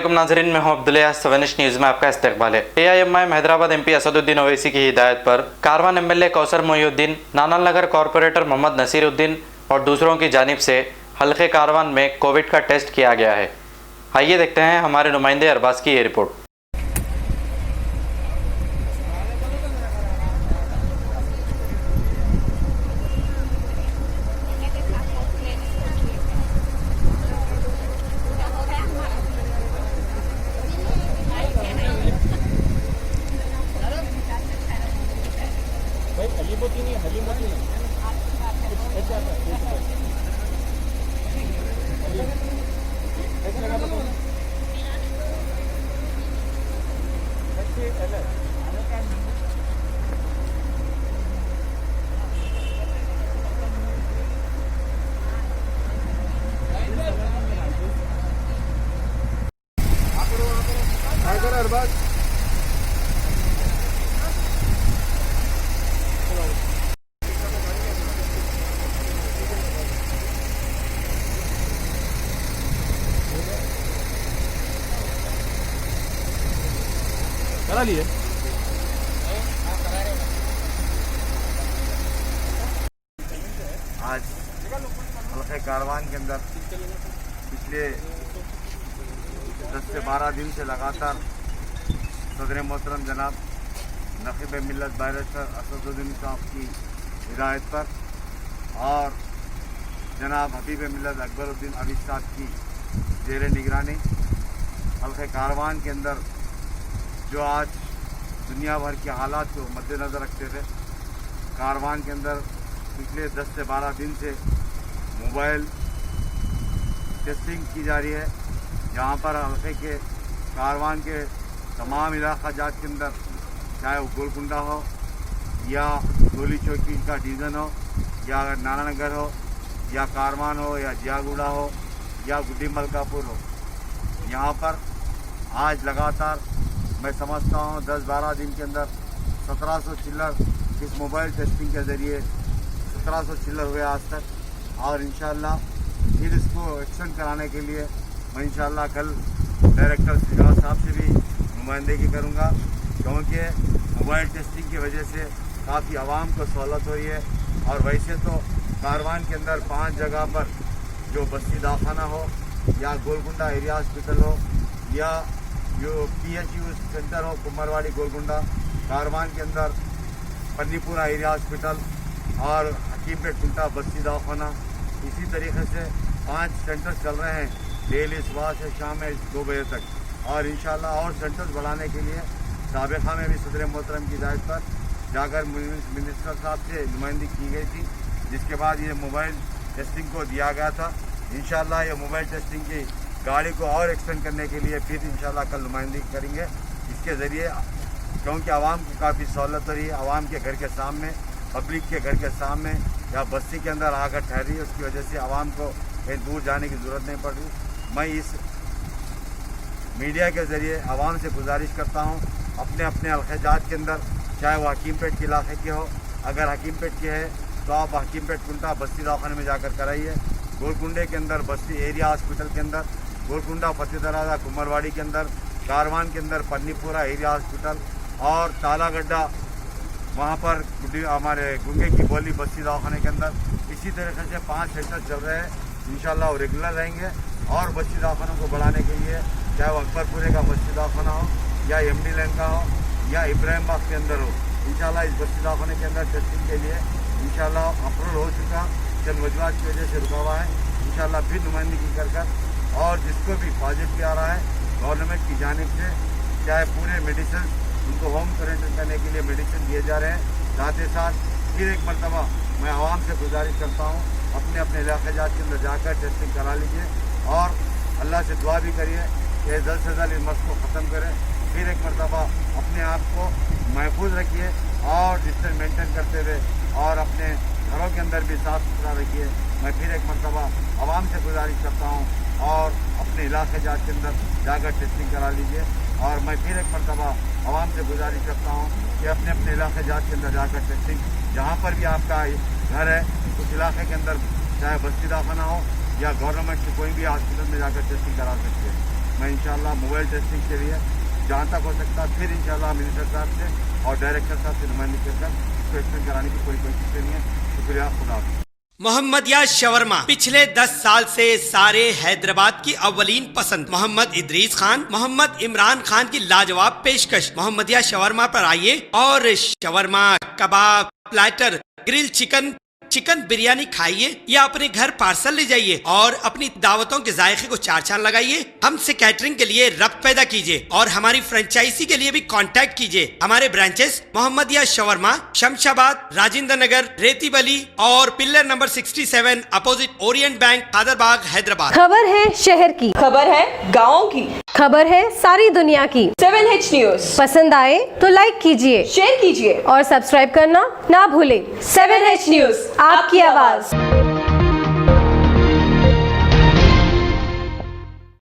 अस्सलामुअलैकुम नाजरीन, मैं हूं अब्दुल्ला। सवेनिश न्यूज़ में आपका इस्तकबाल है। AIMIM हैदराबाद MP असदुद्दीन ओवैसी की हिदायत पर कारवान MLA कौसर मोहिउद्दीन, नानाल नगर कॉरपोरेटर मोहम्मद नसीरुद्दीन और दूसरों की जानिब से हल्के कारवान में कोविड का टेस्ट किया गया है। आइए देखते हैं हमारे नुमाइंदे अरबाज की ये रिपोर्ट। करा लिए आज हल्के कारवान के अंदर पिछले 10 से 12 दिन से लगातार सदर मोहतरम जनाब नकीब मिल्लत बैरिस्टर असदुद्दीन साहब की हिदायत पर और जनाब हबीब मिल्लत अकबरुद्दीन अली साहब की ज़ेर निगरानी हल्के कारवान के अंदर जो आज दुनिया भर के हालात को मद्देनज़र रखते थे, कारवान के अंदर पिछले 10 से 12 दिन से मोबाइल टेस्टिंग की जा रही है, जहाँ पर हल्के के कारवान के तमाम इलाका जात के अंदर, चाहे वो गोलकुंडा हो या गोली चौकी का डिवीज़न हो या नाना नगर हो या कारवान हो या जियागुड़ा हो या गुड्डी मलकापुर हो, यहाँ पर आज लगातार मैं समझता हूँ 10-12 दिन के अंदर 1700 चिल्लर इस मोबाइल टेस्टिंग के ज़रिए 1700 चिल्लर हुए आज तक। और इंशाअल्लाह फिर इसको एक्शन कराने के लिए मैं इंशाअल्लाह कल डायरेक्टर श्रीनिवास साहब से भी नुमाइंदगी करूँगा, क्योंकि मोबाइल टेस्टिंग की वजह से काफ़ी आवाम को सहूलत हो रही है। और वैसे तो कारवान के अंदर 5 जगह पर जो बस्ती दवाखाना हो या गोलकुंडा एरिया हॉस्पिटल हो या जो PHU सेंटर हो कुम्हरवाड़ी गोलकुंडा, कारवान के अंदर पन्नीपुरा एरिया हॉस्पिटल और हकीमपेट कुंटा बस्ती दवाखाना, इसी तरीके से 5 सेंटर्स चल रहे हैं डेली सुबह से शाम में 2 बजे तक। और इंशाल्लाह और सेंटर्स बढ़ाने के लिए साबिक़ा में भी सदर मोहतरम की हिदायत पर जाकर मिनिस्टर साहब से नुमाइंदगी की गई थी, जिसके बाद ये मोबाइल टेस्टिंग को दिया गया था। इंशाल्लाह ये मोबाइल टेस्टिंग की गाड़ी को और एक्सटेंड करने के लिए फिर इंशाल्लाह कल नुमाइंदगी करेंगे इसके ज़रिए, क्योंकि आवाम को काफ़ी सहूलत हो रही है। आवाम के घर के सामने, पब्लिक के घर के सामने या बस्ती के अंदर आकर ठहरी है, उसकी वजह से आवाम को कहीं दूर जाने की ज़रूरत नहीं पड़ रही। मैं इस मीडिया के ज़रिए आवाम से गुजारिश करता हूँ, अपने अपने अलखजात के अंदर, चाहे वो हकीमपेट के इलाके के हो, अगर हकीमपेट के है तो आप हकीमपेट कुंटा बस्ती दवाखाने में जाकर कराइए। गोलकुंडे के अंदर बस्ती एरिया हॉस्पिटल के अंदर, गोलकुंडा फतेह दरवाज़ा कुम्हरवाड़ी के अंदर, कारवान के अंदर पन्नीपुरा एरिया हॉस्पिटल और तालागड्डा वहाँ पर हमारे गुंगे की बोली बस्ती दवाखाने के अंदर, इसी तरीके से 5 सेंटर चल रहे हैं। इंशाल्लाह वो रेगुलर रहेंगे और बस्ती दवाखानों को बढ़ाने के लिए, चाहे वो अकबरपुरे का बस्ती दवाखाना हो या MD लैन का हो या इब्राहिमबाग के अंदर हो, इंशाल्लाह इस बस्ती दवाखाने के अंदर टेस्टिंग के लिए इंशाल्लाह अप्रूवल हो चुका, चंद वजूहात की वजह से रुका हुआ है। इंशाल्लाह फिर नुमाइंदगी कर और जिसको भी पॉजिटिव आ रहा है गवर्नमेंट की जानिब से, चाहे पूरे मेडिसिन उनको होम क्वारंटाइन करने के लिए मेडिसिन दिए जा रहे हैं। साथ ही साथ फिर एक मरतबा मैं आवाम से गुजारिश करता हूँ, अपने अपने इलाके जात के अंदर जाकर टेस्टिंग करा लीजिए और अल्लाह से दुआ भी करिए कि जल्द से जल्द इस मर्ज़ को ख़त्म करें। फिर एक मरतबा अपने आप को महफूज रखिए और डिस्टेंस मेंटेन करते हुए और अपने घरों के अंदर भी साफ़ सुथरा रखिए। मैं फिर एक मरतबा आवाम से गुजारिश करता हूँ और अपने इलाके जात के अंदर जाकर टेस्टिंग करा लीजिए। और मैं फिर एक मरतबा आवाम से गुजारिश करता हूँ कि अपने अपने इलाके जात के अंदर जाकर टेस्टिंग, जहाँ पर भी आपका घर है उस इलाके के अंदर, चाहे बस्ती दवाखाना हो या गवर्नमेंट की कोई भी हॉस्पिटल में जाकर टेस्टिंग करा सकते हैं। मैं इंशाल्लाह मोबाइल टेस्टिंग के लिए जहाँ तक हो सकता फिर इंशाल्लाह मिनिस्टर साहब से और डायरेक्टर साहब से नुमाइंदगी कर इसको एक्सटेंड कराने की कोई कोशिश नहीं है। शुक्रिया, खुदा। मोहम्मदिया शवरमा पिछले 10 साल से सारे हैदराबाद की अव्वलीन पसंद मोहम्मद इदरीस खान, मोहम्मद इमरान खान की लाजवाब पेशकश। मोहम्मदिया शवरमा पर आइए और शवरमा, कबाब, platter, grill chicken, chicken biryani खाइए या अपने घर पार्सल ले जाइए और अपनी दावतों के जायके को चार चांद लगाइए। हमसे कैटरिंग के लिए रब्त पैदा कीजिए और हमारी फ्रेंचाइजी के लिए भी कांटेक्ट कीजिए। हमारे ब्रांचेस मोहम्मदिया शवरमा, शमशाबाद, राजेंद्र नगर, रेती बली और pillar number 67 opposite Orient bank, Kadarbagh, Hyderabad. खबर है शहर की, खबर है गाँव की, खबर है सारी दुनिया की। 7H न्यूज पसंद आए तो लाइक कीजिए, शेयर कीजिए और सब्सक्राइब करना ना भूलें। 7H न्यूज, आपकी आवाज।